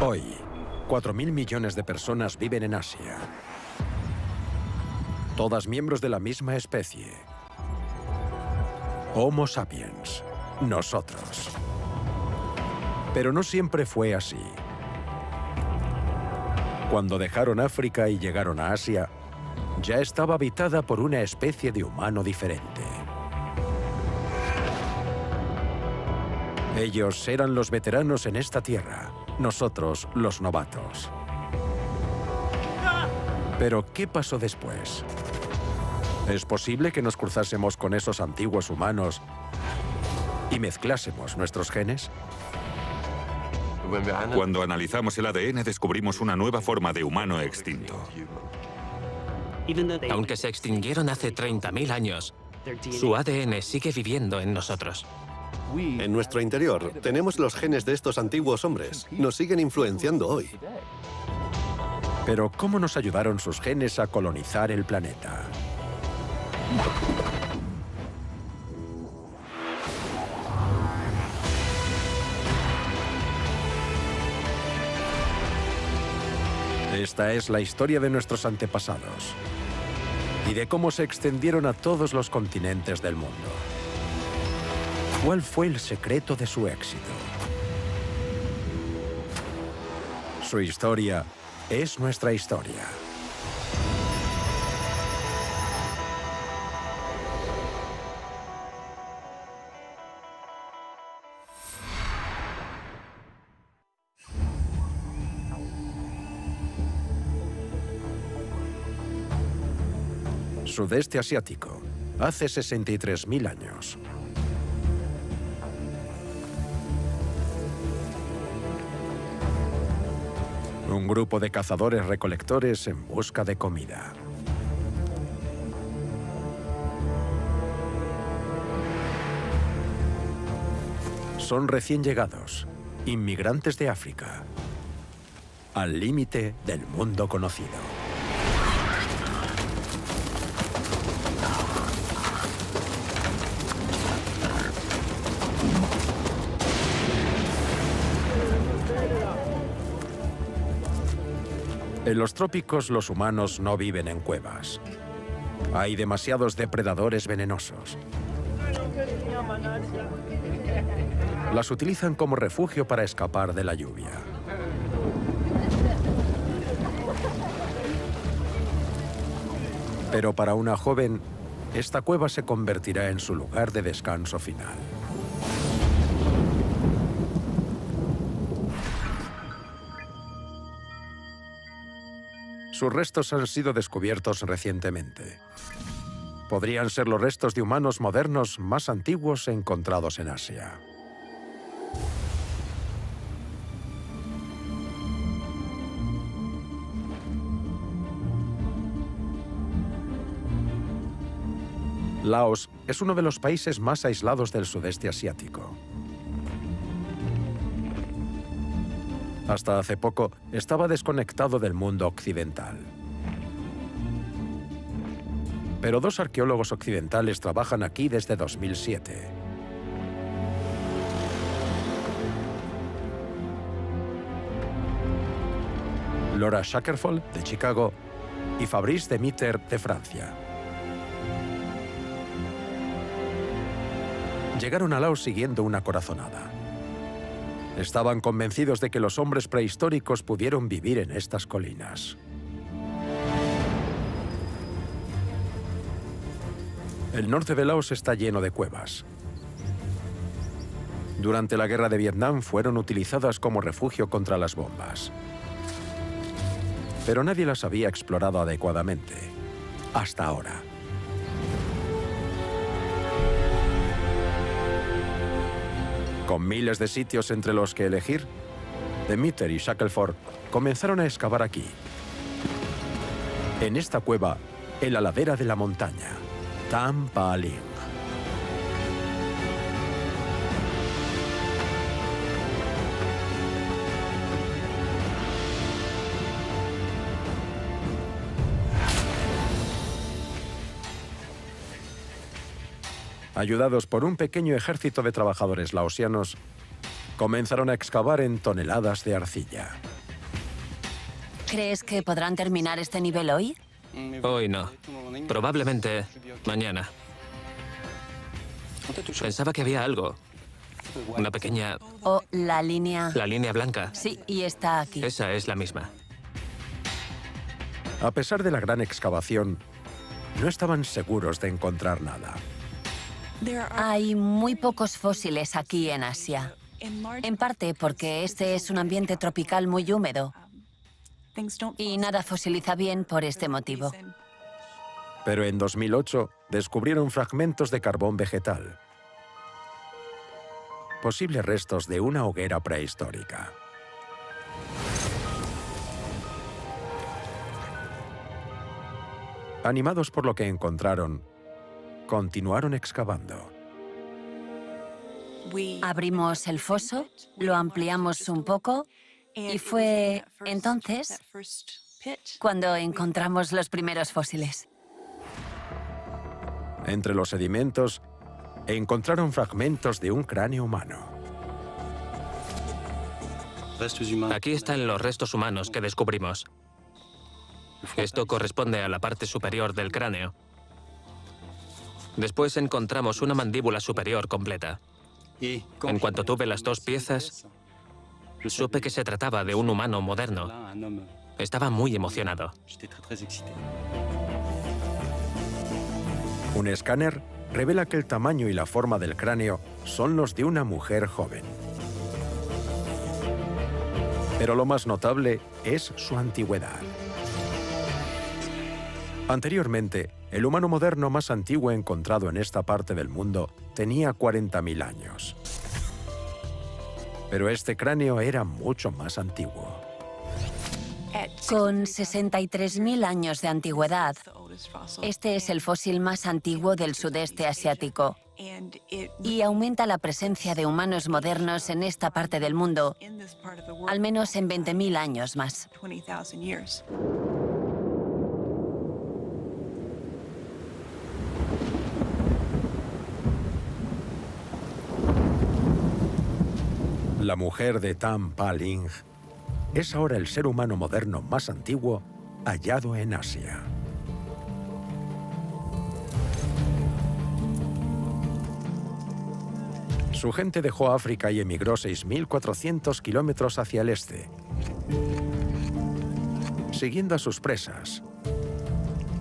Hoy, 4.000 millones de personas viven en Asia. Todas miembros de la misma especie. Homo sapiens. Nosotros. Pero no siempre fue así. Cuando dejaron África y llegaron a Asia, ya estaba habitada por una especie de humano diferente. Ellos eran los veteranos en esta tierra, nosotros los novatos. Pero, ¿qué pasó después? ¿Es posible que nos cruzásemos con esos antiguos humanos y mezclásemos nuestros genes? Cuando analizamos el ADN descubrimos una nueva forma de humano extinto. Aunque se extinguieron hace 30.000 años, su ADN sigue viviendo en nosotros. En nuestro interior tenemos los genes de estos antiguos hombres. Nos siguen influenciando hoy. Pero, ¿cómo nos ayudaron sus genes a colonizar el planeta? Esta es la historia de nuestros antepasados y de cómo se extendieron a todos los continentes del mundo. ¿Cuál fue el secreto de su éxito? Su historia es nuestra historia. Sudeste asiático, hace 63.000 años. Un grupo de cazadores-recolectores en busca de comida. Son recién llegados, inmigrantes de África, al límite del mundo conocido. En los trópicos, los humanos no viven en cuevas. Hay demasiados depredadores venenosos. Las utilizan como refugio para escapar de la lluvia. Pero para una joven, esta cueva se convertirá en su lugar de descanso final. Sus restos han sido descubiertos recientemente. Podrían ser los restos de humanos modernos más antiguos encontrados en Asia. Laos es uno de los países más aislados del sudeste asiático. Hasta hace poco, estaba desconectado del mundo occidental. Pero dos arqueólogos occidentales trabajan aquí desde 2007. Laura Shackelford, de Chicago, y Fabrice Demeter, de Francia. Llegaron a Laos siguiendo una corazonada. Estaban convencidos de que los hombres prehistóricos pudieron vivir en estas colinas. El norte de Laos está lleno de cuevas. Durante la guerra de Vietnam fueron utilizadas como refugio contra las bombas. Pero nadie las había explorado adecuadamente, hasta ahora. Con miles de sitios entre los que elegir, Demeter y Shackelford comenzaron a excavar aquí, en esta cueva, en la ladera de la montaña, Tam Pa Ling. Ayudados por un pequeño ejército de trabajadores laosianos, Comenzaron a excavar en toneladas de arcilla. ¿Crees que podrán terminar este nivel hoy? Hoy no. Probablemente mañana. Pensaba que había algo. Una pequeña... ¿O la línea? La línea blanca. Sí, y está aquí. Esa es la misma. A pesar de la gran excavación, no estaban seguros de encontrar nada. Hay muy pocos fósiles aquí en Asia. En parte porque este es un ambiente tropical muy húmedo. Y nada fosiliza bien por este motivo. Pero en 2008 descubrieron fragmentos de carbón vegetal. Posibles restos de una hoguera prehistórica. Animados por lo que encontraron, continuaron excavando. Abrimos el foso, lo ampliamos un poco y fue entonces cuando encontramos los primeros fósiles. Entre los sedimentos, encontraron fragmentos de un cráneo humano. Aquí están los restos humanos que descubrimos. Esto corresponde a la parte superior del cráneo. Después encontramos una mandíbula superior completa. En cuanto tuve las dos piezas, supe que se trataba de un humano moderno. Estaba muy emocionado. Un escáner revela que el tamaño y la forma del cráneo son los de una mujer joven. Pero lo más notable es su antigüedad. Anteriormente, el humano moderno más antiguo encontrado en esta parte del mundo tenía 40.000 años. Pero este cráneo era mucho más antiguo. Con 63.000 años de antigüedad, este es el fósil más antiguo del sudeste asiático y aumenta la presencia de humanos modernos en esta parte del mundo, al menos en 20.000 años más. La mujer de Tam Pa Ling es ahora el ser humano moderno más antiguo hallado en Asia. Su gente dejó África y emigró 6.400 kilómetros hacia el este, siguiendo a sus presas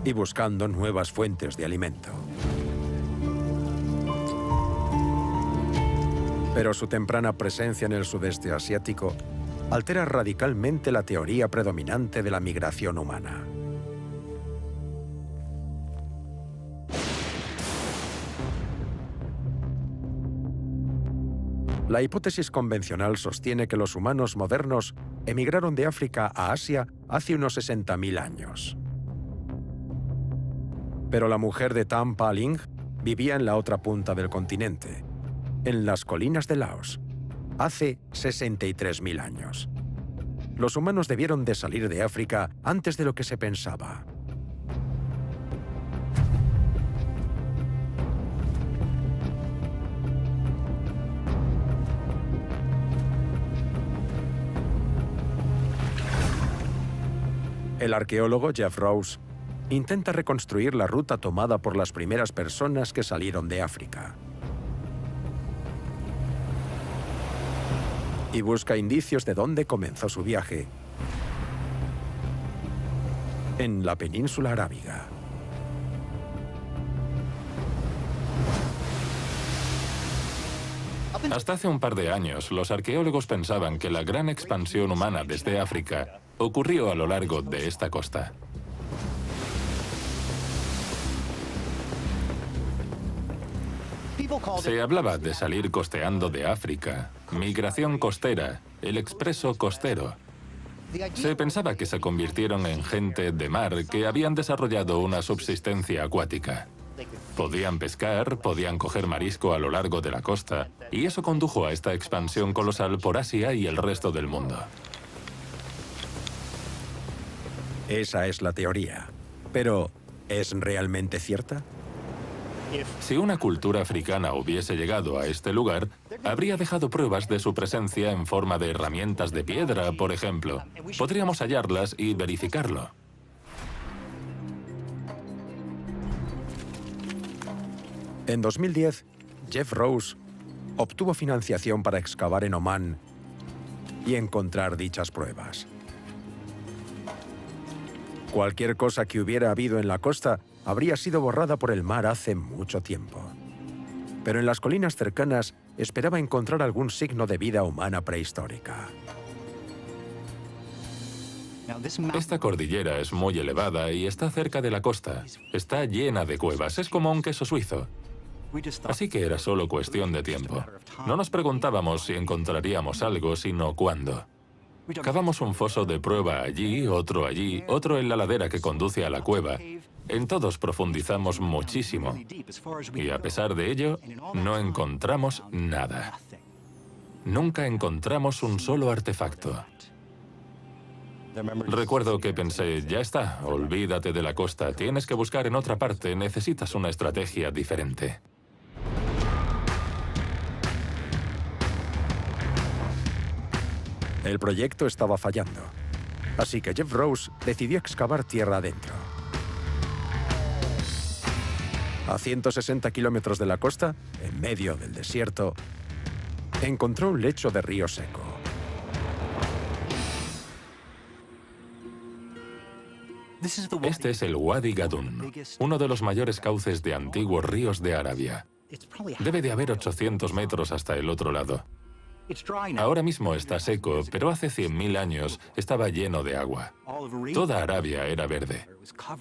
y buscando nuevas fuentes de alimento. Pero su temprana presencia en el sudeste asiático altera radicalmente la teoría predominante de la migración humana. La hipótesis convencional sostiene que los humanos modernos emigraron de África a Asia hace unos 60.000 años. Pero la mujer de Tam Pa Ling vivía en la otra punta del continente, en las colinas de Laos, hace 63.000 años. Los humanos debieron de salir de África antes de lo que se pensaba. El arqueólogo Jeff Rose intenta reconstruir la ruta tomada por las primeras personas que salieron de África. Y busca indicios de dónde comenzó su viaje, en la península arábiga. Hasta hace un par de años, los arqueólogos pensaban que la gran expansión humana desde África ocurrió a lo largo de esta costa. Se hablaba de salir costeando de África, migración costera, el expreso costero. Se pensaba que se convirtieron en gente de mar que habían desarrollado una subsistencia acuática. Podían pescar, podían coger marisco a lo largo de la costa, y eso condujo a esta expansión colosal por Asia y el resto del mundo. Esa es la teoría. Pero, ¿es realmente cierta? Si una cultura africana hubiese llegado a este lugar, habría dejado pruebas de su presencia en forma de herramientas de piedra, por ejemplo. Podríamos hallarlas y verificarlo. En 2010, Jeff Rose obtuvo financiación para excavar en Omán y encontrar dichas pruebas. Cualquier cosa que hubiera habido en la costa habría sido borrada por el mar hace mucho tiempo. Pero en las colinas cercanas esperaba encontrar algún signo de vida humana prehistórica. Esta cordillera es muy elevada y está cerca de la costa. Está llena de cuevas, es como un queso suizo. Así que era solo cuestión de tiempo. No nos preguntábamos si encontraríamos algo, sino cuándo. Cavamos un foso de prueba allí, otro en la ladera que conduce a la cueva. En todos profundizamos muchísimo. Y a pesar de ello, no encontramos nada. Nunca encontramos un solo artefacto. Recuerdo que pensé, ya está, olvídate de la costa, tienes que buscar en otra parte, necesitas una estrategia diferente. El proyecto estaba fallando, así que Jeff Rose decidió excavar tierra adentro. A 160 kilómetros de la costa, en medio del desierto, encontró un lecho de río seco. Este es el Wadi Gadun, uno de los mayores cauces de antiguos ríos de Arabia. Debe de haber 800 metros hasta el otro lado. Ahora mismo está seco, pero hace 100.000 años estaba lleno de agua. Toda Arabia era verde.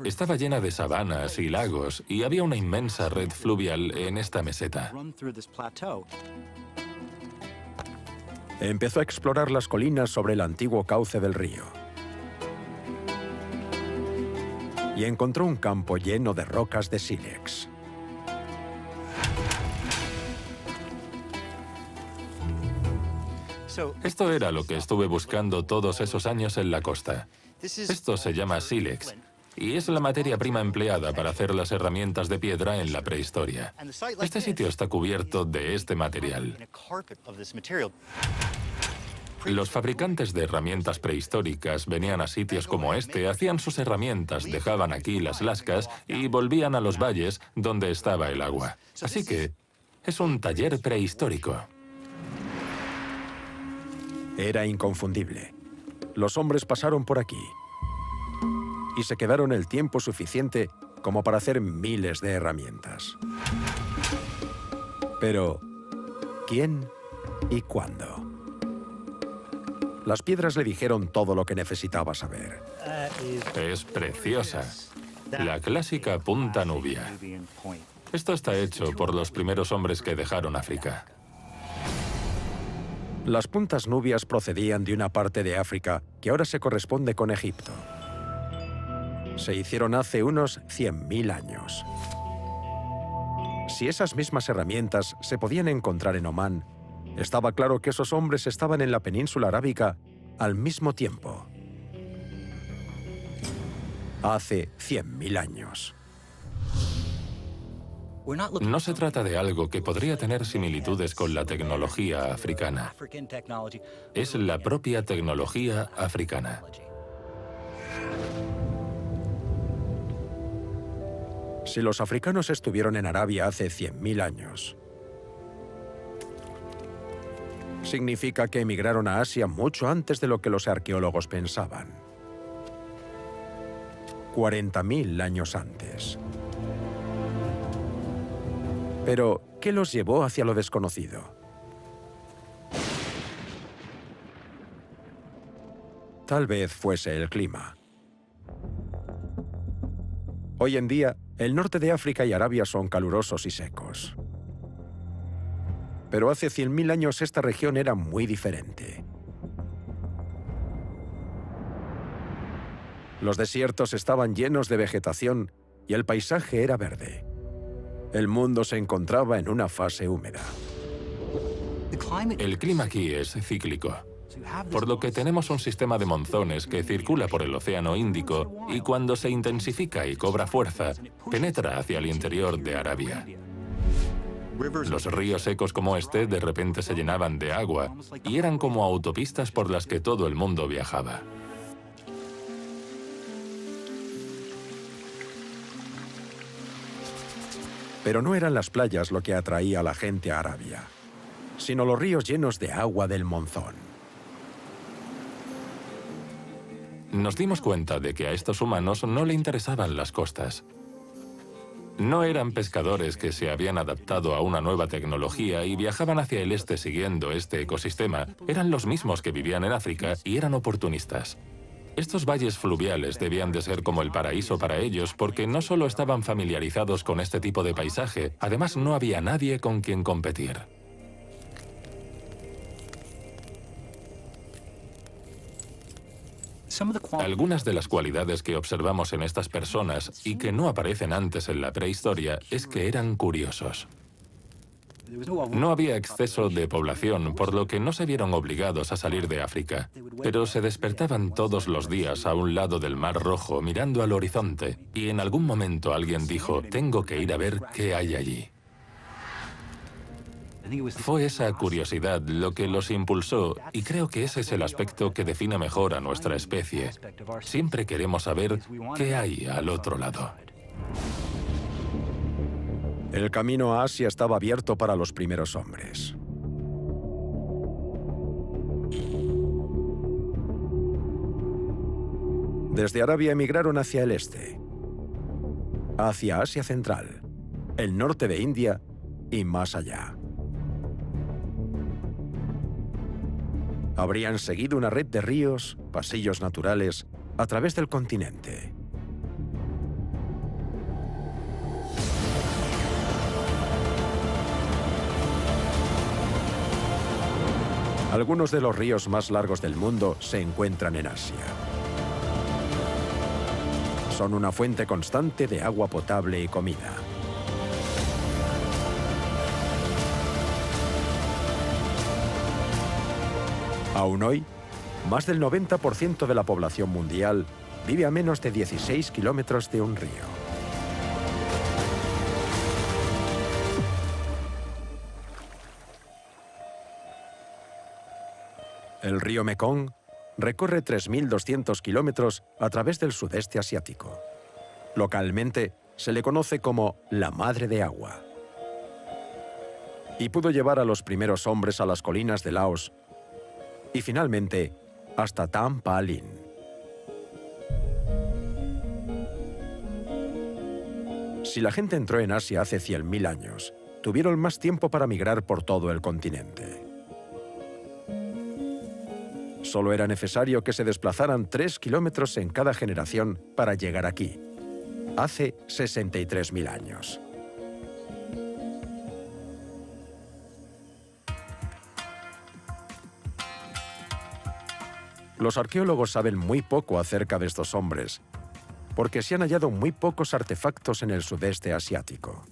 Estaba llena de sabanas y lagos, y había una inmensa red fluvial en esta meseta. Empezó a explorar las colinas sobre el antiguo cauce del río. Y encontró un campo lleno de rocas de sílex. Esto era lo que estuve buscando todos esos años en la costa. Esto se llama sílex, y es la materia prima empleada para hacer las herramientas de piedra en la prehistoria. Este sitio está cubierto de este material. Los fabricantes de herramientas prehistóricas venían a sitios como este, hacían sus herramientas, dejaban aquí las lascas y volvían a los valles donde estaba el agua. Así que es un taller prehistórico. Era inconfundible. Los hombres pasaron por aquí y se quedaron el tiempo suficiente como para hacer miles de herramientas. Pero, ¿quién y cuándo? Las piedras le dijeron todo lo que necesitaba saber. Es preciosa. La clásica punta nubia. Esto está hecho por los primeros hombres que dejaron África. Las puntas nubias procedían de una parte de África que ahora se corresponde con Egipto. Se hicieron hace unos 100.000 años. Si esas mismas herramientas se podían encontrar en Omán, estaba claro que esos hombres estaban en la península arábica al mismo tiempo. Hace 100.000 años. No se trata de algo que podría tener similitudes con la tecnología africana. Es la propia tecnología africana. Si los africanos estuvieron en Arabia hace 100.000 años, significa que emigraron a Asia mucho antes de lo que los arqueólogos pensaban. 40.000 años antes. Pero, ¿qué los llevó hacia lo desconocido? Tal vez fuese el clima. Hoy en día, el norte de África y Arabia son calurosos y secos. Pero hace 100.000 años esta región era muy diferente. Los desiertos estaban llenos de vegetación y el paisaje era verde. El mundo se encontraba en una fase húmeda. El clima aquí es cíclico, por lo que tenemos un sistema de monzones que circula por el Océano Índico y cuando se intensifica y cobra fuerza, penetra hacia el interior de Arabia. Los ríos secos como este de repente se llenaban de agua y eran como autopistas por las que todo el mundo viajaba. Pero no eran las playas lo que atraía a la gente a Arabia, sino los ríos llenos de agua del monzón. Nos dimos cuenta de que a estos humanos no le interesaban las costas. No eran pescadores que se habían adaptado a una nueva tecnología y viajaban hacia el este siguiendo este ecosistema. Eran los mismos que vivían en África y eran oportunistas. Estos valles fluviales debían de ser como el paraíso para ellos porque no solo estaban familiarizados con este tipo de paisaje, además no había nadie con quien competir. Algunas de las cualidades que observamos en estas personas y que no aparecen antes en la prehistoria es que eran curiosos. No había exceso de población, por lo que no se vieron obligados a salir de África, pero se despertaban todos los días a un lado del Mar Rojo mirando al horizonte y en algún momento alguien dijo, tengo que ir a ver qué hay allí. Fue esa curiosidad lo que los impulsó y creo que ese es el aspecto que define mejor a nuestra especie. Siempre queremos saber qué hay al otro lado. El camino a Asia estaba abierto para los primeros hombres. Desde Arabia emigraron hacia el este, hacia Asia Central, el norte de India y más allá. Habrían seguido una red de ríos, pasillos naturales, a través del continente. Algunos de los ríos más largos del mundo se encuentran en Asia. Son una fuente constante de agua potable y comida. Aún hoy, más del 90% de la población mundial vive a menos de 16 kilómetros de un río. El río Mekong recorre 3.200 kilómetros a través del sudeste asiático. Localmente se le conoce como la Madre de Agua. Y pudo llevar a los primeros hombres a las colinas de Laos y finalmente hasta Tampalin. Si la gente entró en Asia hace 100.000 años, tuvieron más tiempo para migrar por todo el continente. Solo era necesario que se desplazaran 3 kilómetros en cada generación para llegar aquí, hace 63.000 años. Los arqueólogos saben muy poco acerca de estos hombres, porque se han hallado muy pocos artefactos en el sudeste asiático.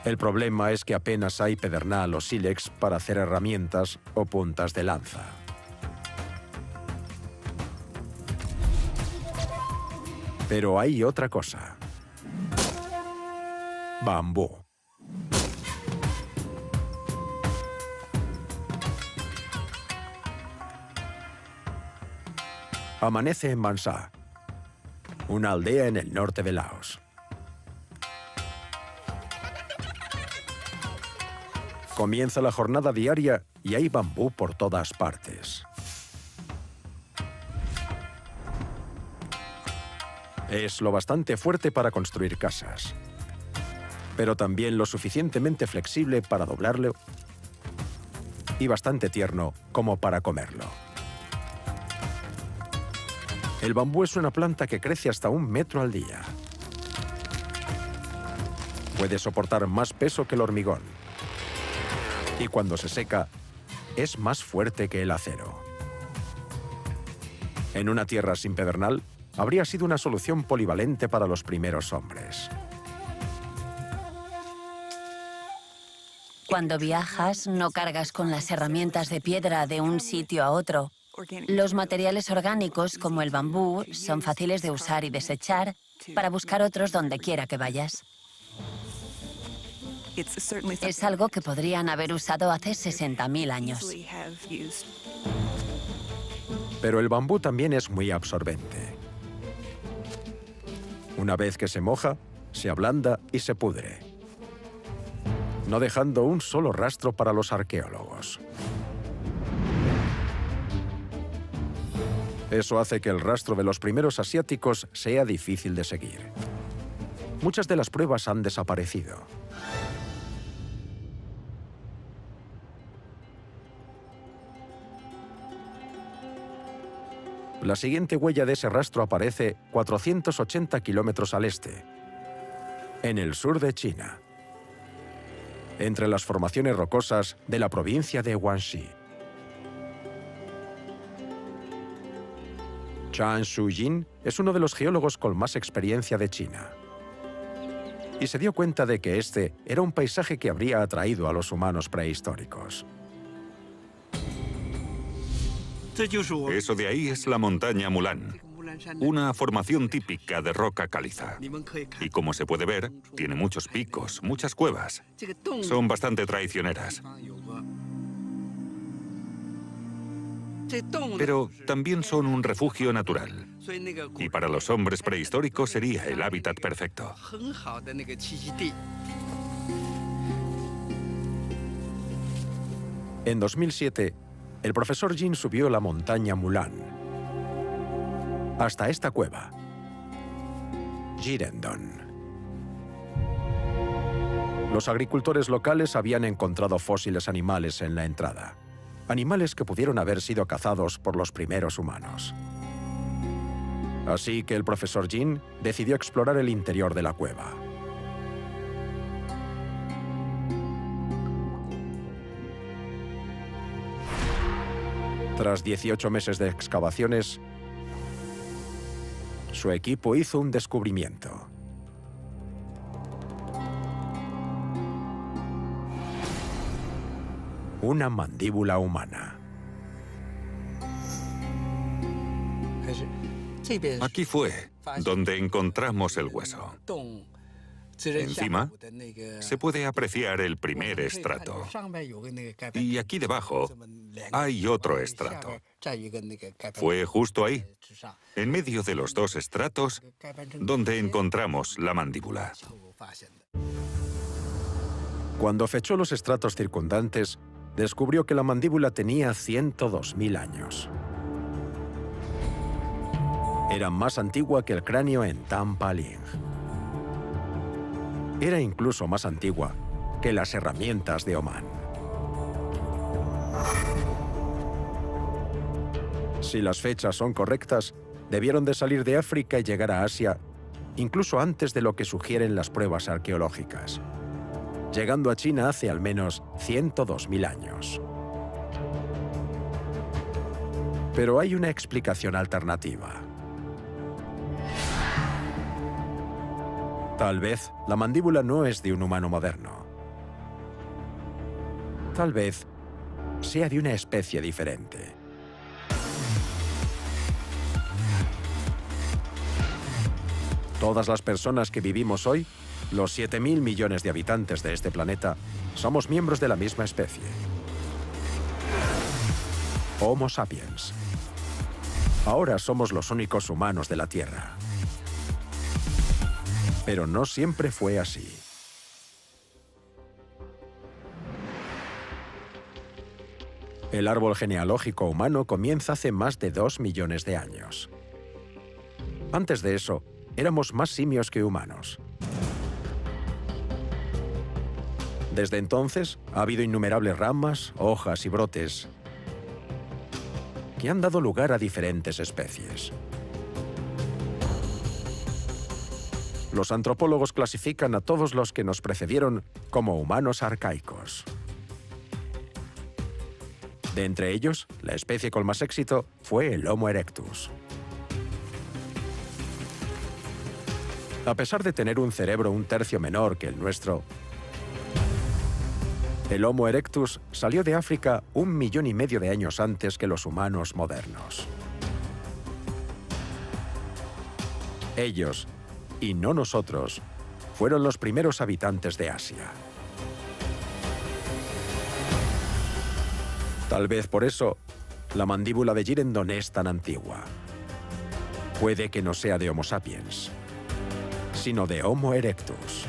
El problema es que apenas hay pedernal o sílex para hacer herramientas o puntas de lanza. Pero hay otra cosa: bambú. Amanece en Mansa, una aldea en el norte de Laos. Comienza la jornada diaria y hay bambú por todas partes. Es lo bastante fuerte para construir casas, pero también lo suficientemente flexible para doblarlo y bastante tierno como para comerlo. El bambú es una planta que crece hasta 1 metro al día. Puede soportar más peso que el hormigón. Y cuando se seca, es más fuerte que el acero. En una tierra sin pedernal, habría sido una solución polivalente para los primeros hombres. Cuando viajas, no cargas con las herramientas de piedra de un sitio a otro. Los materiales orgánicos, como el bambú, son fáciles de usar y desechar para buscar otros donde quiera que vayas. Es algo que podrían haber usado hace 60.000 años. Pero el bambú también es muy absorbente. Una vez que se moja, se ablanda y se pudre, no dejando un solo rastro para los arqueólogos. Eso hace que el rastro de los primeros asiáticos sea difícil de seguir. Muchas de las pruebas han desaparecido. La siguiente huella de ese rastro aparece 480 kilómetros al este, en el sur de China, entre las formaciones rocosas de la provincia de Guangxi. Zhang Shujin es uno de los geólogos con más experiencia de China. Y se dio cuenta de que este era un paisaje que habría atraído a los humanos prehistóricos. Eso de ahí es la montaña Mulan, una formación típica de roca caliza. Y como se puede ver, tiene muchos picos, muchas cuevas. Son bastante traicioneras. Pero también son un refugio natural. Y para los hombres prehistóricos sería el hábitat perfecto. En 2007, el profesor Jin subió la montaña Mulan hasta esta cueva, Jirendon. Los agricultores locales habían encontrado fósiles animales en la entrada. Animales que pudieron haber sido cazados por los primeros humanos. Así que el profesor Jin decidió explorar el interior de la cueva. Tras 18 meses de excavaciones, su equipo hizo un descubrimiento. Una mandíbula humana. Aquí fue donde encontramos el hueso. Encima se puede apreciar el primer estrato. Y aquí debajo hay otro estrato. Fue justo ahí, en medio de los dos estratos, donde encontramos la mandíbula. Cuando fechó los estratos circundantes, descubrió que la mandíbula tenía 102.000 años. Era más antigua que el cráneo en Tampaling. Era incluso más antigua que las herramientas de Omán. Si las fechas son correctas, debieron de salir de África y llegar a Asia, incluso antes de lo que sugieren las pruebas arqueológicas, llegando a China hace al menos 102.000 años. Pero hay una explicación alternativa. Tal vez la mandíbula no es de un humano moderno. Tal vez sea de una especie diferente. Todas las personas que vivimos hoy, los 7.000 millones de habitantes de este planeta, somos miembros de la misma especie. Homo sapiens. Ahora somos los únicos humanos de la Tierra. Pero no siempre fue así. El árbol genealógico humano comienza hace más de 2 millones de años. Antes de eso, éramos más simios que humanos. Desde entonces, ha habido innumerables ramas, hojas y brotes que han dado lugar a diferentes especies. Los antropólogos clasifican a todos los que nos precedieron como humanos arcaicos. De entre ellos, la especie con más éxito fue el Homo erectus. A pesar de tener un cerebro un tercio menor que el nuestro, el Homo erectus salió de África 1,5 millones de años antes que los humanos modernos. Ellos, y no nosotros, fueron los primeros habitantes de Asia. Tal vez por eso, la mandíbula de Girendon es tan antigua. Puede que no sea de Homo sapiens, sino de Homo erectus.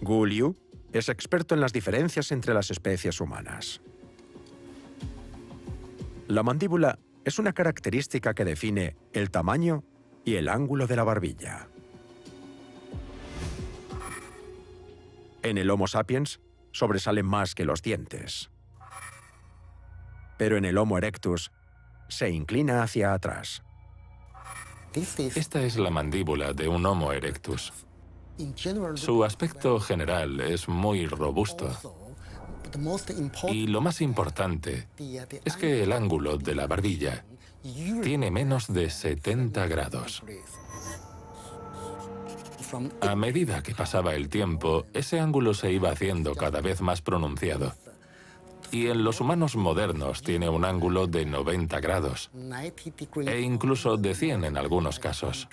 Gu Liu es experto en las diferencias entre las especies humanas. La mandíbula es una característica que define el tamaño y el ángulo de la barbilla. En el Homo sapiens sobresalen más que los dientes. Pero en el Homo erectus se inclina hacia atrás. Esta es la mandíbula de un Homo erectus. Su aspecto general es muy robusto. Y lo más importante es que el ángulo de la barbilla tiene menos de 70 grados. A medida que pasaba el tiempo, ese ángulo se iba haciendo cada vez más pronunciado. Y en los humanos modernos tiene un ángulo de 90 grados, e incluso de 100 en algunos casos.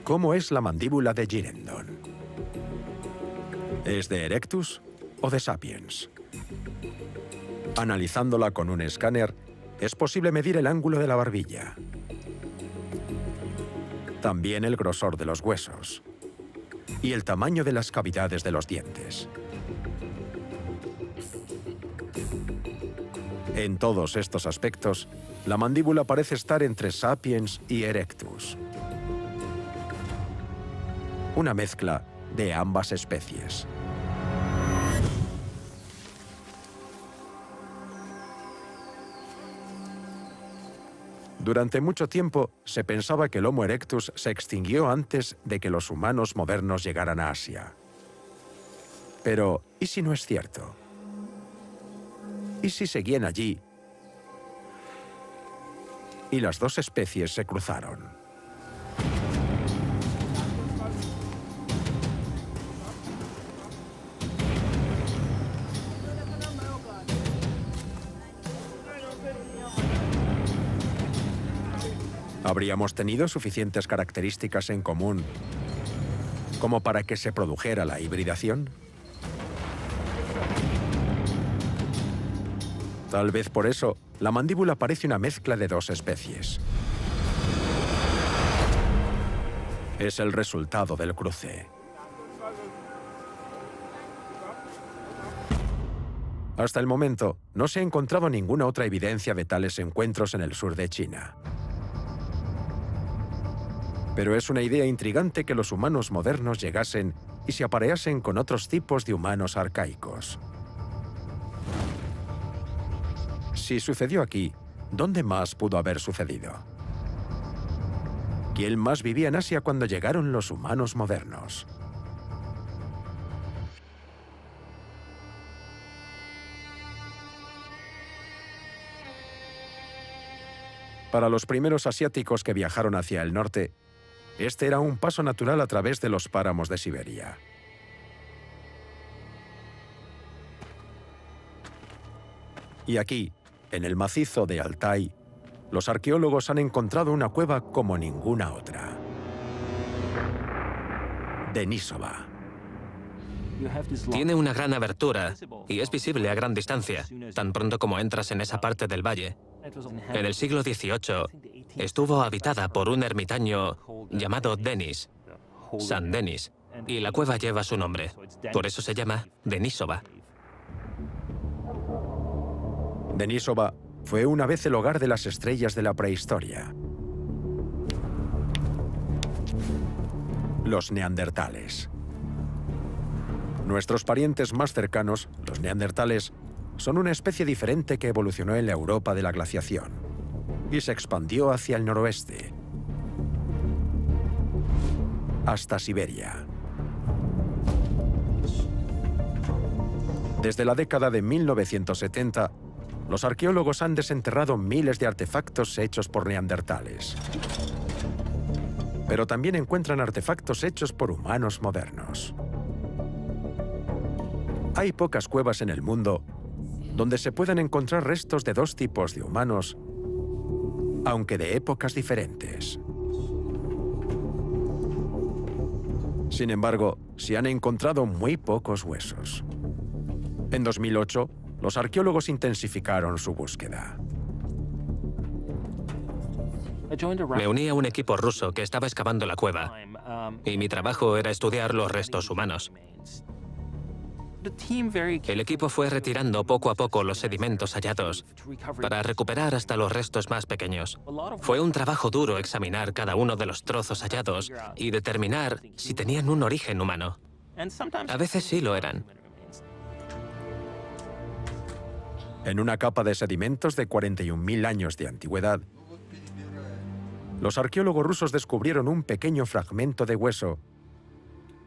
¿Cómo es la mandíbula de Girendon? ¿Es de Erectus o de Sapiens? Analizándola con un escáner, es posible medir el ángulo de la barbilla. También el grosor de los huesos y el tamaño de las cavidades de los dientes. En todos estos aspectos, la mandíbula parece estar entre Sapiens y Erectus. Una mezcla de ambas especies. Durante mucho tiempo se pensaba que el Homo erectus se extinguió antes de que los humanos modernos llegaran a Asia. Pero, ¿y si no es cierto? ¿Y si seguían allí y las dos especies se cruzaron? ¿Habríamos tenido suficientes características en común como para que se produjera la hibridación? Tal vez por eso, la mandíbula parece una mezcla de dos especies. Es el resultado del cruce. Hasta el momento, no se ha encontrado ninguna otra evidencia de tales encuentros en el sur de China. Pero es una idea intrigante que los humanos modernos llegasen y se apareasen con otros tipos de humanos arcaicos. Si sucedió aquí, ¿dónde más pudo haber sucedido? ¿Quién más vivía en Asia cuando llegaron los humanos modernos? Para los primeros asiáticos que viajaron hacia el norte, este era un paso natural a través de los páramos de Siberia. Y aquí, en el macizo de Altai, los arqueólogos han encontrado una cueva como ninguna otra. Denisova. Tiene una gran abertura y es visible a gran distancia, tan pronto como entras en esa parte del valle. En el siglo XVIII estuvo habitada por un ermitaño llamado Denis, San Denis, y la cueva lleva su nombre. Por eso se llama Denisova. Denisova fue una vez el hogar de las estrellas de la prehistoria. Los neandertales. Nuestros parientes más cercanos, los neandertales, son una especie diferente que evolucionó en la Europa de la glaciación y se expandió hacia el noroeste, hasta Siberia. Desde la década de 1970, los arqueólogos han desenterrado miles de artefactos hechos por neandertales. Pero también encuentran artefactos hechos por humanos modernos. Hay pocas cuevas en el mundo donde se puedan encontrar restos de dos tipos de humanos, aunque de épocas diferentes. Sin embargo, se han encontrado muy pocos huesos. En 2008, los arqueólogos intensificaron su búsqueda. Me uní a un equipo ruso que estaba excavando la cueva, y mi trabajo era estudiar los restos humanos. El equipo fue retirando poco a poco los sedimentos hallados para recuperar hasta los restos más pequeños. Fue un trabajo duro examinar cada uno de los trozos hallados y determinar si tenían un origen humano. A veces sí lo eran. En una capa de sedimentos de 41.000 años de antigüedad, los arqueólogos rusos descubrieron un pequeño fragmento de hueso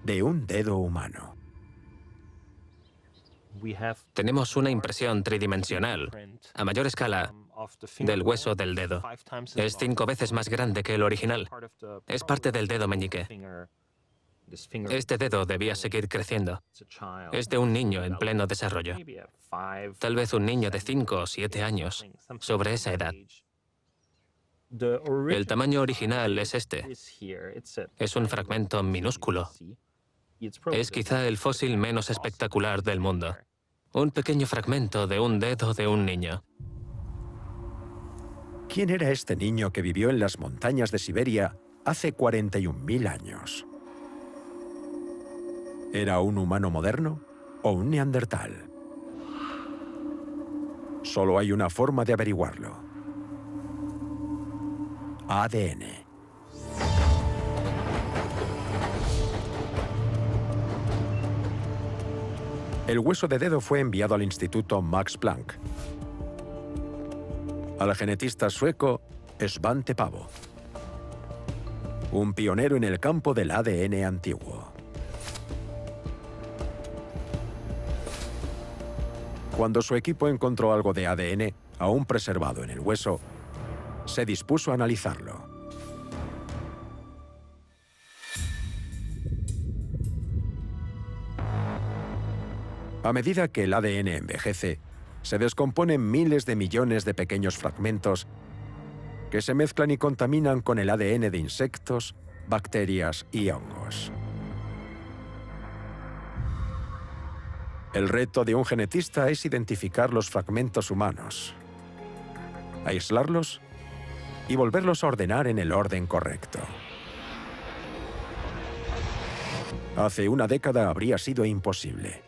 de un dedo humano. Tenemos una impresión tridimensional, a mayor escala, del hueso del dedo. Es 5 veces más grande que el original. Es parte del dedo meñique. Este dedo debía seguir creciendo. Es de un niño en pleno desarrollo. Tal vez un niño de 5 o 7 años, sobre esa edad. El tamaño original es este. Es un fragmento minúsculo. Es quizá el fósil menos espectacular del mundo. Un pequeño fragmento de un dedo de un niño. ¿Quién era este niño que vivió en las montañas de Siberia hace 41.000 años? ¿Era un humano moderno o un neandertal? Solo hay una forma de averiguarlo. ADN. El hueso de dedo fue enviado al Instituto Max Planck, al genetista sueco Svante Pääbo, un pionero en el campo del ADN antiguo. Cuando su equipo encontró algo de ADN aún preservado en el hueso, se dispuso a analizarlo. A medida que el ADN envejece, se descomponen miles de millones de pequeños fragmentos que se mezclan y contaminan con el ADN de insectos, bacterias y hongos. El reto de un genetista es identificar los fragmentos humanos, aislarlos y volverlos a ordenar en el orden correcto. Hace una década habría sido imposible.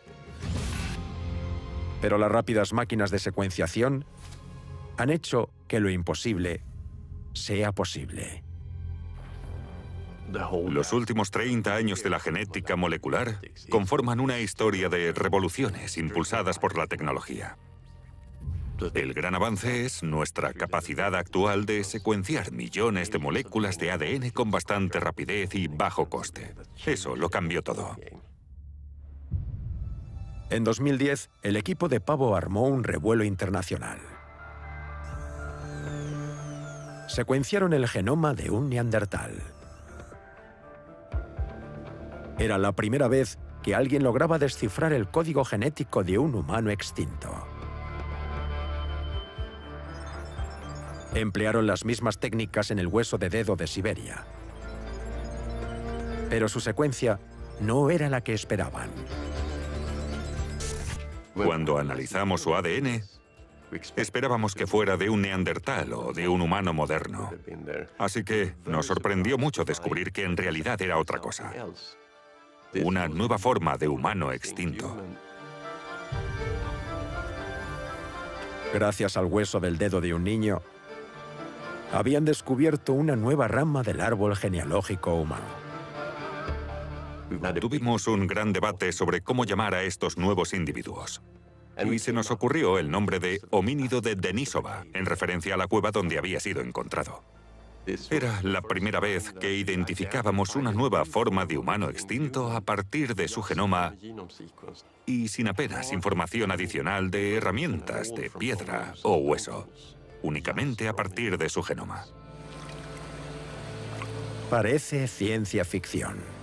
Pero las rápidas máquinas de secuenciación han hecho que lo imposible sea posible. Los últimos 30 años de la genética molecular conforman una historia de revoluciones impulsadas por la tecnología. El gran avance es nuestra capacidad actual de secuenciar millones de moléculas de ADN con bastante rapidez y bajo coste. Eso lo cambió todo. En 2010, el equipo de Pääbo armó un revuelo internacional. Secuenciaron el genoma de un neandertal. Era la primera vez que alguien lograba descifrar el código genético de un humano extinto. Emplearon las mismas técnicas en el hueso de dedo de Siberia. Pero su secuencia no era la que esperaban. Cuando analizamos su ADN, esperábamos que fuera de un neandertal o de un humano moderno. Así que nos sorprendió mucho descubrir que en realidad era otra cosa. Una nueva forma de humano extinto. Gracias al hueso del dedo de un niño, habían descubierto una nueva rama del árbol genealógico humano. Tuvimos un gran debate sobre cómo llamar a estos nuevos individuos. Y se nos ocurrió el nombre de homínido de Denisova, en referencia a la cueva donde había sido encontrado. Era la primera vez que identificábamos una nueva forma de humano extinto a partir de su genoma y sin apenas información adicional de herramientas de piedra o hueso, únicamente a partir de su genoma. Parece ciencia ficción.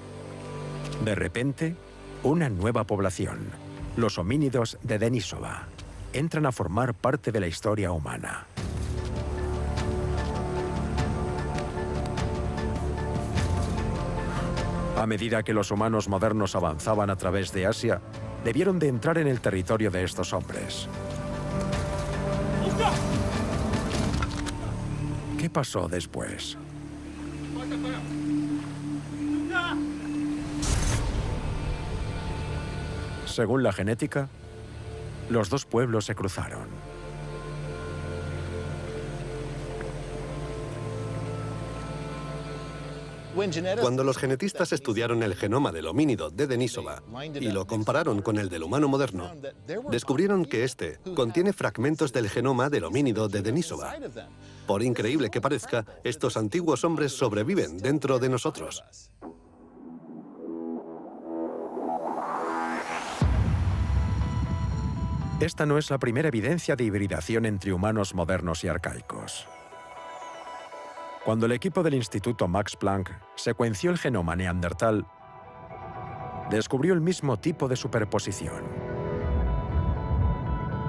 De repente, una nueva población, los homínidos de Denisova. entran a formar parte de la historia humana. A medida que los humanos modernos avanzaban a través de Asia, debieron de entrar en el territorio de estos hombres. ¿Qué pasó después? Según la genética, los dos pueblos se cruzaron. Cuando los genetistas estudiaron el genoma del homínido de Denisova y lo compararon con el del humano moderno, descubrieron que este contiene fragmentos del genoma del homínido de Denisova. Por increíble que parezca, estos antiguos hombres sobreviven dentro de nosotros. Esta no es la primera evidencia de hibridación entre humanos modernos y arcaicos. Cuando el equipo del Instituto Max Planck secuenció el genoma neandertal, descubrió el mismo tipo de superposición.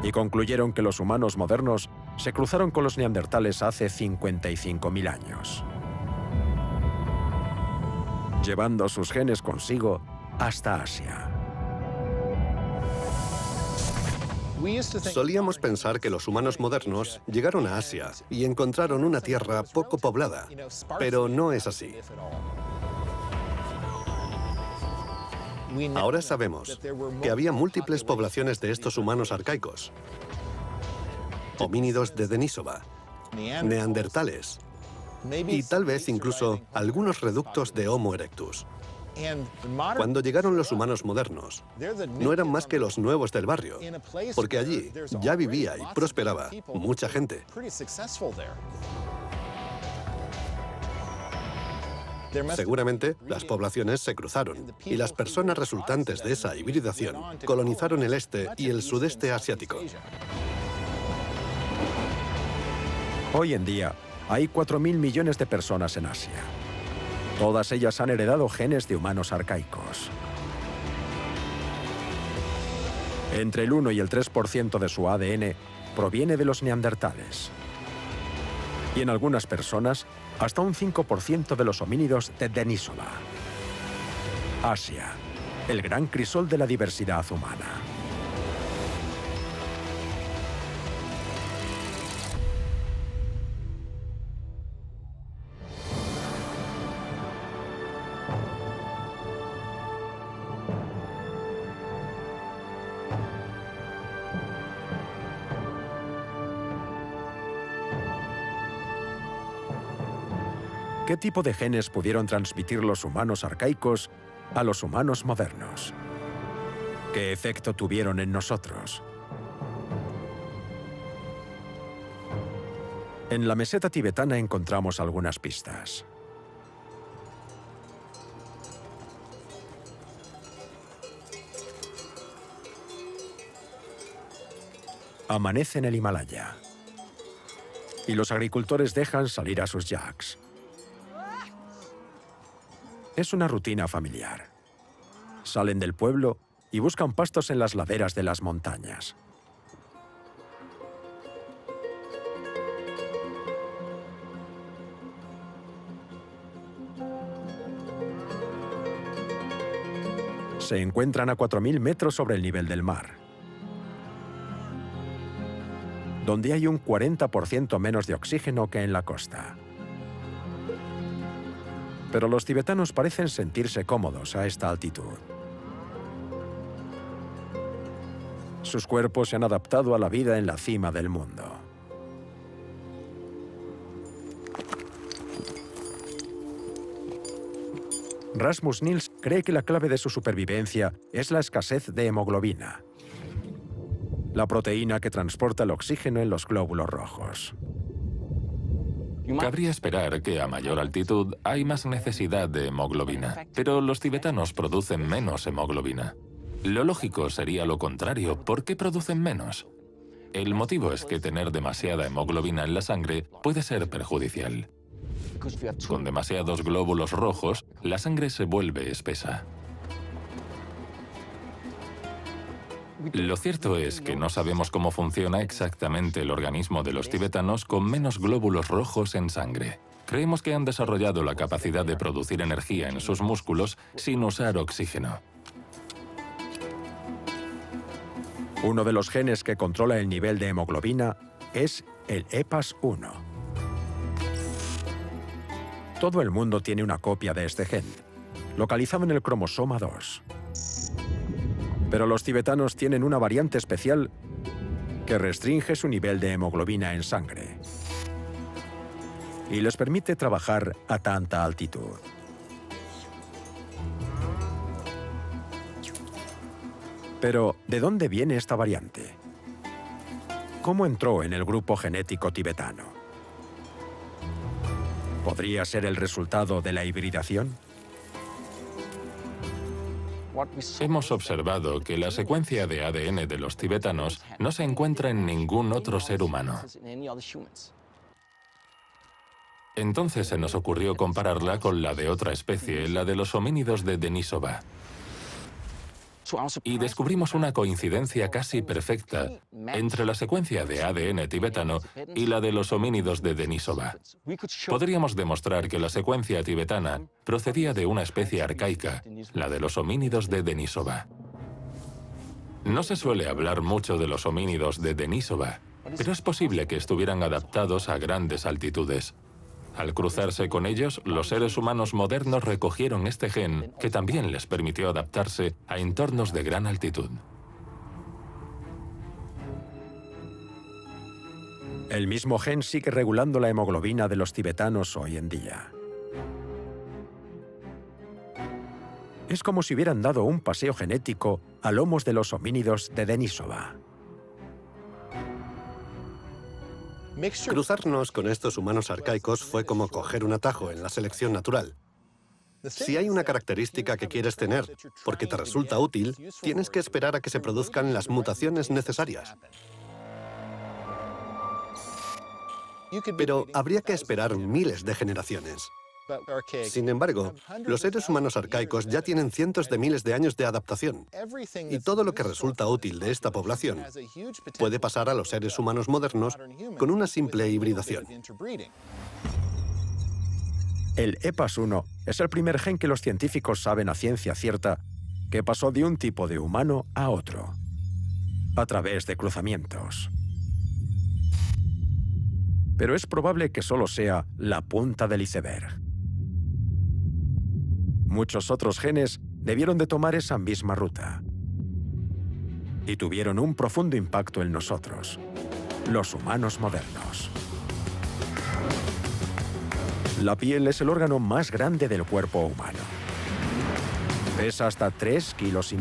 Y concluyeron que los humanos modernos se cruzaron con los neandertales hace 55.000 años, llevando sus genes consigo hasta Asia. Solíamos pensar que los humanos modernos llegaron a Asia y encontraron una tierra poco poblada, pero no es así. Ahora sabemos que había múltiples poblaciones de estos humanos arcaicos, homínidos de Denisova, neandertales y tal vez incluso algunos reductos de Homo erectus. Cuando llegaron los humanos modernos, no eran más que los nuevos del barrio, porque allí ya vivía y prosperaba mucha gente. Seguramente las poblaciones se cruzaron y las personas resultantes de esa hibridación colonizaron el este y el sudeste asiático. Hoy en día, hay 4.000 millones de personas en Asia. Todas ellas han heredado genes de humanos arcaicos. Entre el 1 y el 3% de su ADN proviene de los neandertales. Y en algunas personas, hasta un 5% de los homínidos de Denisova. Asia, el gran crisol de la diversidad humana. ¿Qué tipo de genes pudieron transmitir los humanos arcaicos a los humanos modernos? ¿Qué efecto tuvieron en nosotros? En la meseta tibetana encontramos algunas pistas. Amanece en el Himalaya y los agricultores dejan salir a sus yaks. Es una rutina familiar. Salen del pueblo y buscan pastos en las laderas de las montañas. Se encuentran a 4.000 metros sobre el nivel del mar, donde hay un 40% menos de oxígeno que en la costa. Pero los tibetanos parecen sentirse cómodos a esta altitud. Sus cuerpos se han adaptado a la vida en la cima del mundo. Rasmus Nils cree que la clave de su supervivencia es la escasez de hemoglobina, la proteína que transporta el oxígeno en los glóbulos rojos. Cabría esperar que a mayor altitud hay más necesidad de hemoglobina, pero los tibetanos producen menos hemoglobina. Lo lógico sería lo contrario. ¿Por qué producen menos? El motivo es que tener demasiada hemoglobina en la sangre puede ser perjudicial. Con demasiados glóbulos rojos, la sangre se vuelve espesa. Lo cierto es que no sabemos cómo funciona exactamente el organismo de los tibetanos con menos glóbulos rojos en sangre. Creemos que han desarrollado la capacidad de producir energía en sus músculos sin usar oxígeno. Uno de los genes que controla el nivel de hemoglobina es el EPAS1. Todo el mundo tiene una copia de este gen, localizado en el cromosoma 2. Pero los tibetanos tienen una variante especial que restringe su nivel de hemoglobina en sangre y les permite trabajar a tanta altitud. Pero, ¿de dónde viene esta variante? ¿Cómo entró en el grupo genético tibetano? ¿Podría ser el resultado de la hibridación? Hemos observado que la secuencia de ADN de los tibetanos no se encuentra en ningún otro ser humano. Entonces se nos ocurrió compararla con la de otra especie, la de los homínidos de Denisova. Y descubrimos una coincidencia casi perfecta entre la secuencia de ADN tibetano y la de los homínidos de Denisova. Podríamos demostrar que la secuencia tibetana procedía de una especie arcaica, la de los homínidos de Denisova. No se suele hablar mucho de los homínidos de Denisova, pero es posible que estuvieran adaptados a grandes altitudes. Al cruzarse con ellos, los seres humanos modernos recogieron este gen que también les permitió adaptarse a entornos de gran altitud. El mismo gen sigue regulando la hemoglobina de los tibetanos hoy en día. Es como si hubieran dado un paseo genético a lomos de los homínidos de Denisova. Cruzarnos con estos humanos arcaicos fue como coger un atajo en la selección natural. Si hay una característica que quieres tener porque te resulta útil, tienes que esperar a que se produzcan las mutaciones necesarias. Pero habría que esperar miles de generaciones. Sin embargo, los seres humanos arcaicos ya tienen cientos de miles de años de adaptación, y todo lo que resulta útil de esta población puede pasar a los seres humanos modernos con una simple hibridación. El EPAS1 es el primer gen que los científicos saben a ciencia cierta que pasó de un tipo de humano a otro, a través de cruzamientos. Pero es probable que solo sea la punta del iceberg. Muchos otros genes debieron de tomar esa misma ruta y tuvieron un profundo impacto en nosotros, los humanos modernos. La piel es el órgano más grande del cuerpo humano. Pesa hasta 3,5 kilos.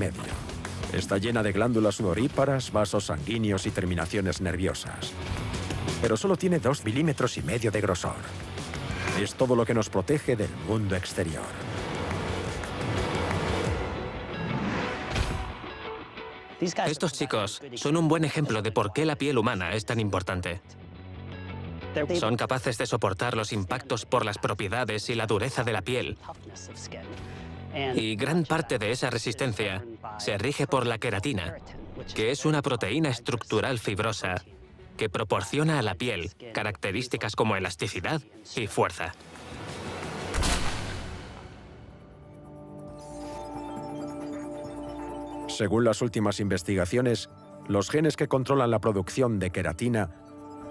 Está llena de glándulas sudoríparas, vasos sanguíneos y terminaciones nerviosas. Pero solo tiene 2,5 milímetros de grosor. Es todo lo que nos protege del mundo exterior. Estos chicos son un buen ejemplo de por qué la piel humana es tan importante. Son capaces de soportar los impactos por las propiedades y la dureza de la piel. Y gran parte de esa resistencia se rige por la queratina, que es una proteína estructural fibrosa que proporciona a la piel características como elasticidad y fuerza. Según las últimas investigaciones, los genes que controlan la producción de queratina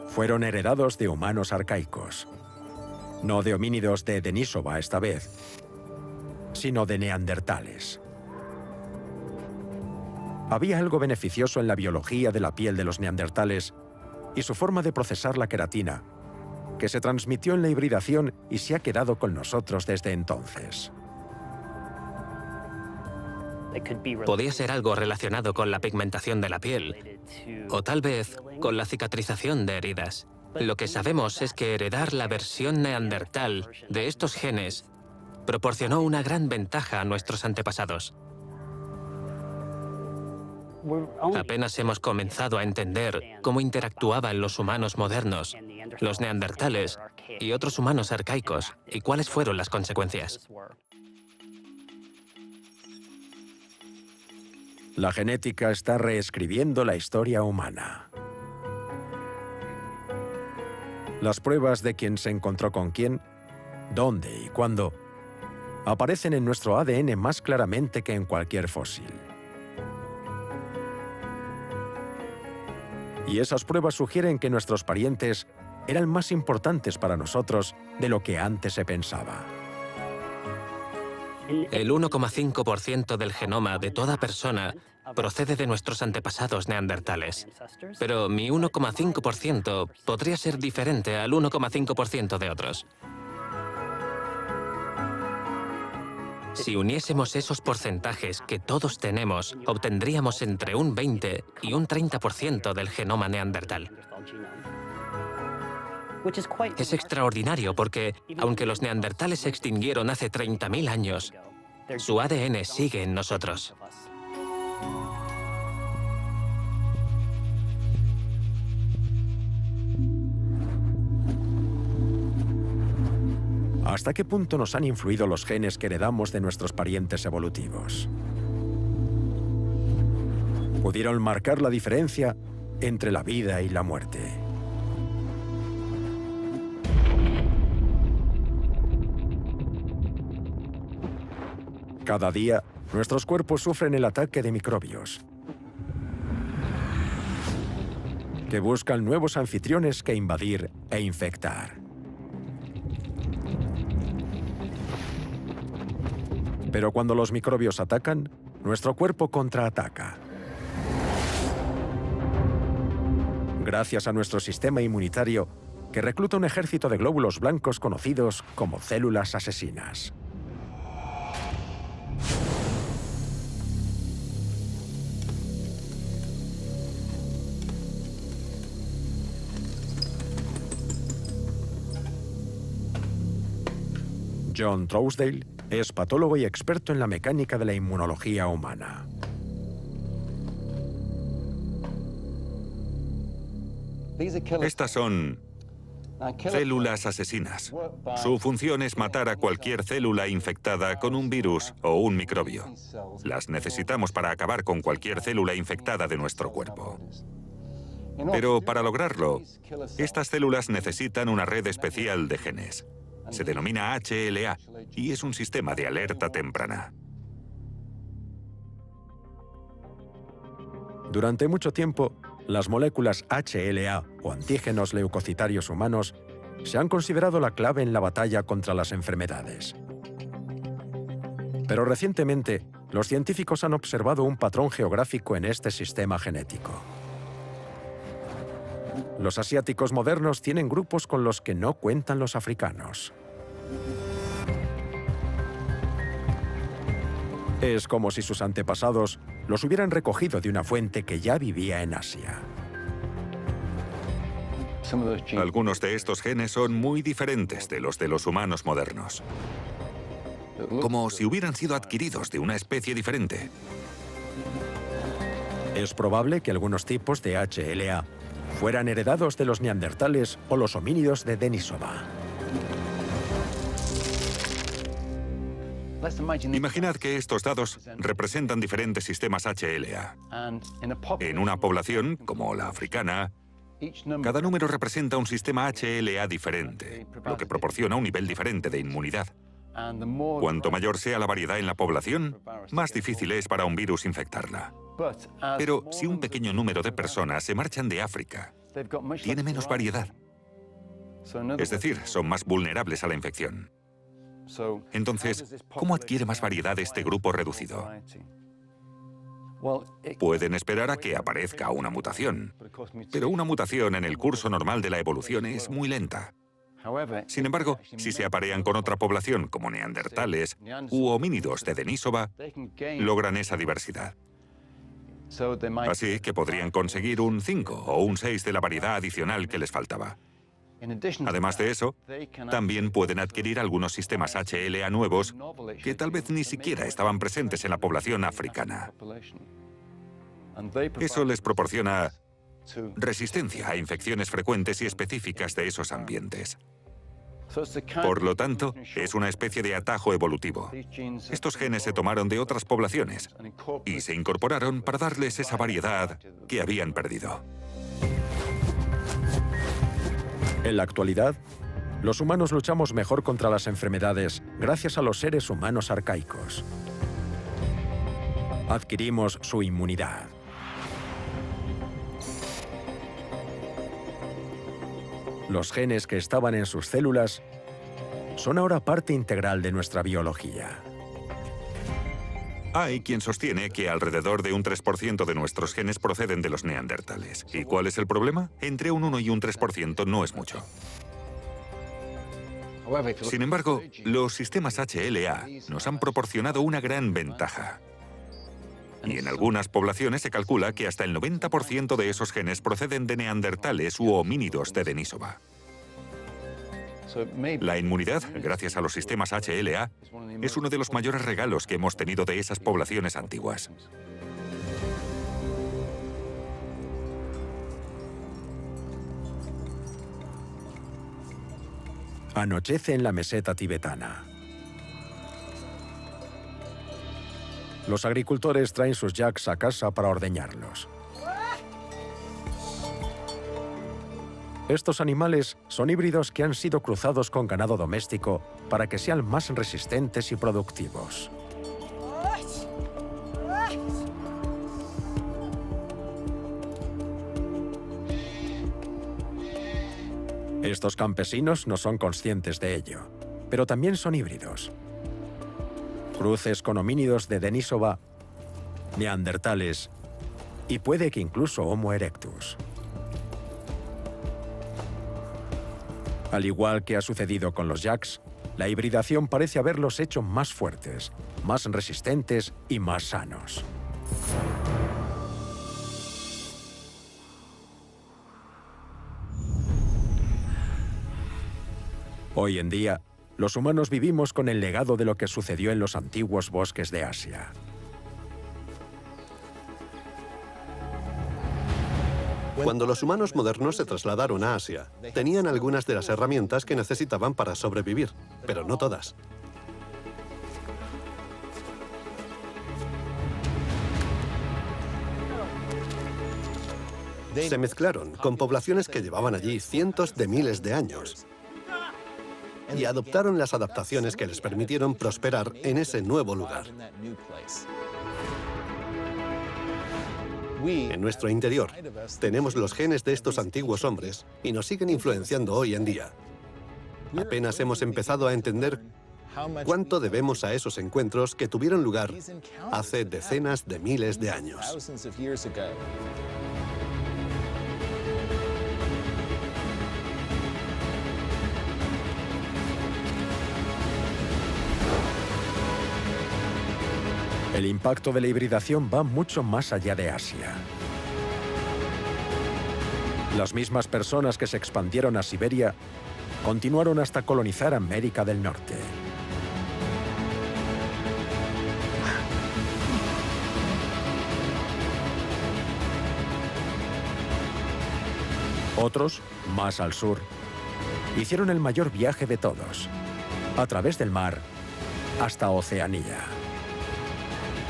fueron heredados de humanos arcaicos. No de homínidos de Denisova esta vez, sino de neandertales. Había algo beneficioso en la biología de la piel de los neandertales y su forma de procesar la queratina, que se transmitió en la hibridación y se ha quedado con nosotros desde entonces. Podía ser algo relacionado con la pigmentación de la piel, o tal vez con la cicatrización de heridas. Lo que sabemos es que heredar la versión neandertal de estos genes proporcionó una gran ventaja a nuestros antepasados. Apenas hemos comenzado a entender cómo interactuaban los humanos modernos, los neandertales y otros humanos arcaicos, y cuáles fueron las consecuencias. La genética está reescribiendo la historia humana. Las pruebas de quién se encontró con quién, dónde y cuándo, aparecen en nuestro ADN más claramente que en cualquier fósil. Y esas pruebas sugieren que nuestros parientes eran más importantes para nosotros de lo que antes se pensaba. El 1,5% del genoma de toda persona procede de nuestros antepasados neandertales. Pero mi 1,5% podría ser diferente al 1,5% de otros. Si uniésemos esos porcentajes que todos tenemos, obtendríamos entre un 20 y un 30% del genoma neandertal. Es extraordinario porque, aunque los neandertales se extinguieron hace 30.000 años, su ADN sigue en nosotros. ¿Hasta qué punto nos han influido los genes que heredamos de nuestros parientes evolutivos? Pudieron marcar la diferencia entre la vida y la muerte. Cada día, nuestros cuerpos sufren el ataque de microbios, que buscan nuevos anfitriones que invadir e infectar. Pero cuando los microbios atacan, nuestro cuerpo contraataca. Gracias a nuestro sistema inmunitario, que recluta un ejército de glóbulos blancos conocidos como células asesinas. John Trousdale es patólogo y experto en la mecánica de la inmunología humana. Estas son células asesinas. Su función es matar a cualquier célula infectada con un virus o un microbio. Las necesitamos para acabar con cualquier célula infectada de nuestro cuerpo. Pero para lograrlo, estas células necesitan una red especial de genes. Se denomina HLA y es un sistema de alerta temprana. Durante mucho tiempo, las moléculas HLA o antígenos leucocitarios humanos se han considerado la clave en la batalla contra las enfermedades. Pero recientemente, los científicos han observado un patrón geográfico en este sistema genético. Los asiáticos modernos tienen grupos con los que no cuentan los africanos. Es como si sus antepasados los hubieran recogido de una fuente que ya vivía en Asia. Algunos de estos genes son muy diferentes de los humanos modernos. Como si hubieran sido adquiridos de una especie diferente. Es probable que algunos tipos de HLA fueran heredados de los neandertales o los homínidos de Denisova. Imaginad que estos datos representan diferentes sistemas HLA. En una población, como la africana, cada número representa un sistema HLA diferente, lo que proporciona un nivel diferente de inmunidad. Cuanto mayor sea la variedad en la población, más difícil es para un virus infectarla. Pero si un pequeño número de personas se marchan de África, tiene menos variedad. Es decir, son más vulnerables a la infección. Entonces, ¿cómo adquiere más variedad este grupo reducido? Pueden esperar a que aparezca una mutación, pero una mutación en el curso normal de la evolución es muy lenta. Sin embargo, si se aparean con otra población como neandertales u homínidos de Denisova, logran esa diversidad. Así que podrían conseguir un 5 o un 6 de la variedad adicional que les faltaba. Además de eso, también pueden adquirir algunos sistemas HLA nuevos que tal vez ni siquiera estaban presentes en la población africana. Eso les proporciona resistencia a infecciones frecuentes y específicas de esos ambientes. Por lo tanto, es una especie de atajo evolutivo. Estos genes se tomaron de otras poblaciones y se incorporaron para darles esa variedad que habían perdido. En la actualidad, los humanos luchamos mejor contra las enfermedades gracias a los seres humanos arcaicos. Adquirimos su inmunidad. Los genes que estaban en sus células son ahora parte integral de nuestra biología. Hay quien sostiene que alrededor de un 3% de nuestros genes proceden de los neandertales. ¿Y cuál es el problema? Entre un 1 y un 3% no es mucho. Sin embargo, los sistemas HLA nos han proporcionado una gran ventaja. Y en algunas poblaciones se calcula que hasta el 90% de esos genes proceden de neandertales u homínidos de Denisova. La inmunidad, gracias a los sistemas HLA, es uno de los mayores regalos que hemos tenido de esas poblaciones antiguas. Anochece en la meseta tibetana. Los agricultores traen sus yaks a casa para ordeñarlos. Estos animales son híbridos que han sido cruzados con ganado doméstico para que sean más resistentes y productivos. Estos campesinos no son conscientes de ello, pero también son híbridos. Cruces con homínidos de Denisova, neandertales y puede que incluso Homo erectus. Al igual que ha sucedido con los yaks, la hibridación parece haberlos hecho más fuertes, más resistentes y más sanos. Hoy en día, los humanos vivimos con el legado de lo que sucedió en los antiguos bosques de Asia. Cuando los humanos modernos se trasladaron a Asia, tenían algunas de las herramientas que necesitaban para sobrevivir, pero no todas. Se mezclaron con poblaciones que llevaban allí cientos de miles de años y adoptaron las adaptaciones que les permitieron prosperar en ese nuevo lugar. En nuestro interior tenemos los genes de estos antiguos hombres y nos siguen influenciando hoy en día. Apenas hemos empezado a entender cuánto debemos a esos encuentros que tuvieron lugar hace decenas de miles de años. El impacto de la hibridación va mucho más allá de Asia. Las mismas personas que se expandieron a Siberia continuaron hasta colonizar América del Norte. Otros, más al sur, hicieron el mayor viaje de todos, a través del mar hasta Oceanía,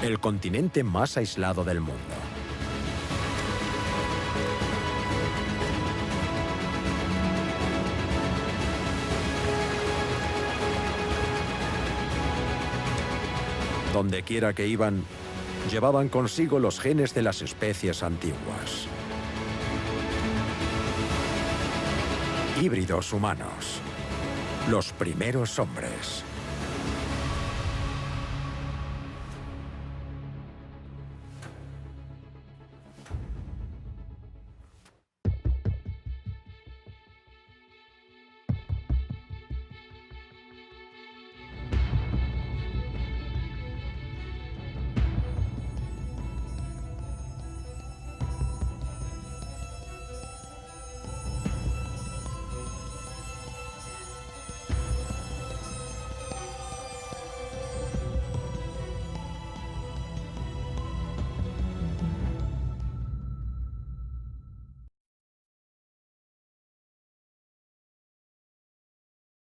el continente más aislado del mundo. Donde quiera que iban, llevaban consigo los genes de las especies antiguas. Híbridos humanos, los primeros hombres.